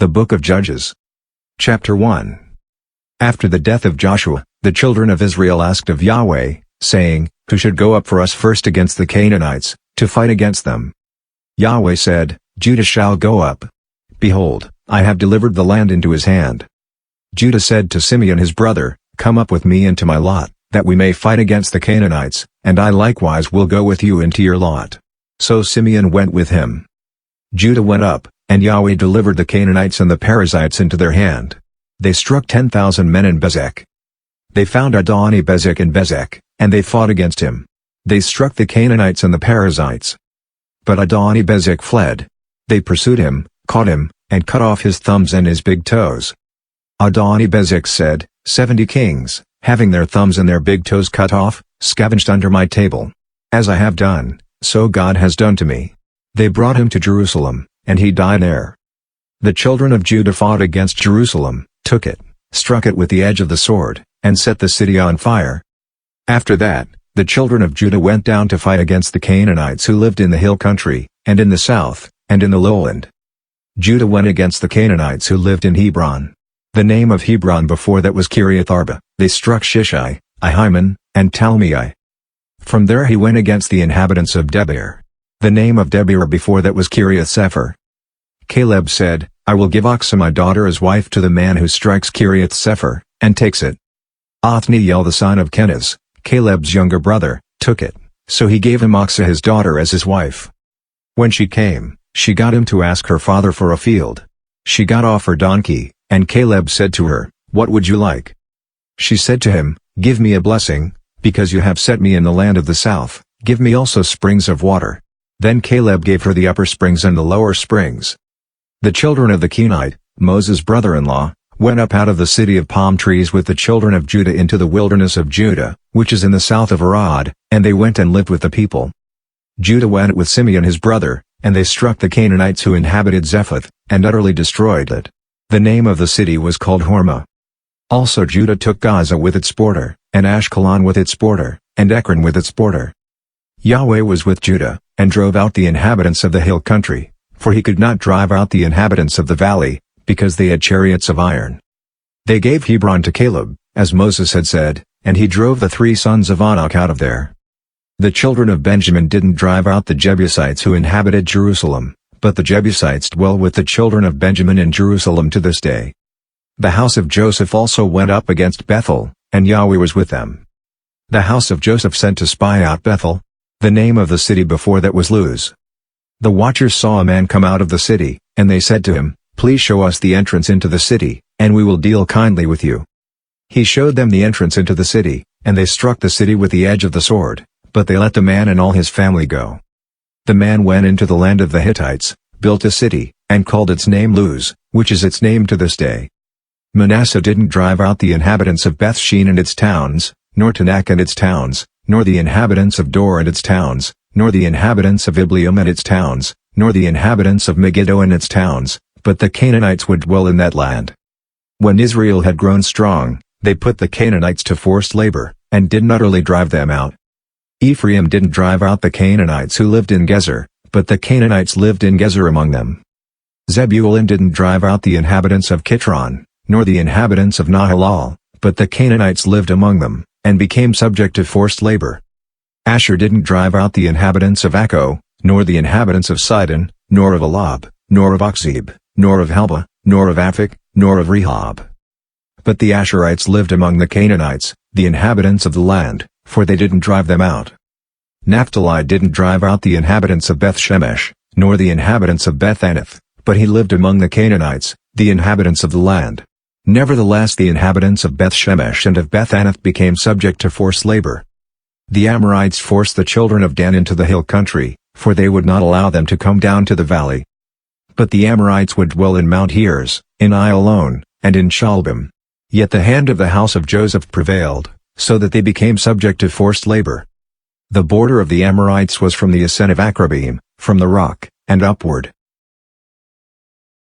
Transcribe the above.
The Book of Judges. Chapter 1. After the death of Joshua, the children of Israel asked of Yahweh, saying, Who should go up for us first against the Canaanites, to fight against them? Yahweh said, Judah shall go up. Behold, I have delivered the land into his hand. Judah said to Simeon his brother, Come up with me into my lot, that we may fight against the Canaanites, and I likewise will go with you into your lot. So Simeon went with him. Judah went up, and Yahweh delivered the Canaanites and the Perizzites into their hand. They struck 10,000 men in Bezek. They found Adoni-Bezek in Bezek, and they fought against him. They struck the Canaanites and the Perizzites. But Adoni-Bezek fled. They pursued him, caught him, and cut off his thumbs and his big toes. Adoni-Bezek said, 70 kings, having their thumbs and their big toes cut off, scavenged under my table. As I have done, so God has done to me. They brought him to Jerusalem, and he died there. The children of Judah fought against Jerusalem, took it, struck it with the edge of the sword, and set the city on fire. After that, the children of Judah went down to fight against the Canaanites who lived in the hill country, and in the south, and in the lowland. Judah went against the Canaanites who lived in Hebron. The name of Hebron before that was Kiriath Arba. They struck Shishai, Ahiman, and Talmai. From there he went against the inhabitants of Debir. The name of Debir before that was Kiriath Sepher. Caleb said, I will give Achsah my daughter as wife to the man who strikes Kiriath Sepher, and takes it. Othniel the son of Kenaz, Caleb's younger brother, took it, so he gave him Achsah his daughter as his wife. When she came, she got him to ask her father for a field. She got off her donkey, and Caleb said to her, What would you like? She said to him, Give me a blessing, because you have set me in the land of the south, give me also springs of water. Then Caleb gave her the upper springs and the lower springs. The children of the Kenite, Moses' brother-in-law, went up out of the city of palm trees with the children of Judah into the wilderness of Judah, which is in the south of Arad, and they went and lived with the people. Judah went with Simeon his brother, and they struck the Canaanites who inhabited Zephath, and utterly destroyed it. The name of the city was called Hormah. Also Judah took Gaza with its border, and Ashkelon with its border, and Ekron with its border. Yahweh was with Judah, and drove out the inhabitants of the hill country, for he could not drive out the inhabitants of the valley, because they had chariots of iron. They gave Hebron to Caleb, as Moses had said, and he drove the 3 sons of Anak out of there. The children of Benjamin didn't drive out the Jebusites who inhabited Jerusalem, but the Jebusites dwell with the children of Benjamin in Jerusalem to this day. The house of Joseph also went up against Bethel, and Yahweh was with them. The house of Joseph sent to spy out Bethel. The name of the city before that was Luz. The watchers saw a man come out of the city, and they said to him, Please show us the entrance into the city, and we will deal kindly with you. He showed them the entrance into the city, and they struck the city with the edge of the sword, but they let the man and all his family go. The man went into the land of the Hittites, built a city, and called its name Luz, which is its name to this day. Manasseh didn't drive out the inhabitants of Bethshean and its towns, nor Tanakh and its towns, nor the inhabitants of Dor and its towns, nor the inhabitants of Ibleam and its towns, nor the inhabitants of Megiddo and its towns, but the Canaanites would dwell in that land. When Israel had grown strong, they put the Canaanites to forced labor, and did not utterly drive them out. Ephraim didn't drive out the Canaanites who lived in Gezer, but the Canaanites lived in Gezer among them. Zebulun didn't drive out the inhabitants of Kitron, nor the inhabitants of Nahalal, but the Canaanites lived among them, and became subject to forced labor. Asher didn't drive out the inhabitants of Akko, nor the inhabitants of Sidon, nor of Elab, nor of Akzib, nor of Helba, nor of Aphik, nor of Rehob. But the Asherites lived among the Canaanites, the inhabitants of the land, for they didn't drive them out. Naphtali didn't drive out the inhabitants of Beth-Shemesh, nor the inhabitants of Beth-Anath, but he lived among the Canaanites, the inhabitants of the land. Nevertheless the inhabitants of Beth-Shemesh and of Beth-Anath became subject to forced labor. The Amorites forced the children of Dan into the hill country, for they would not allow them to come down to the valley. But the Amorites would dwell in Mount Heres, in Ayalon, and in Shalbim. Yet the hand of the house of Joseph prevailed, so that they became subject to forced labor. The border of the Amorites was from the ascent of Akrabim, from the rock, and upward,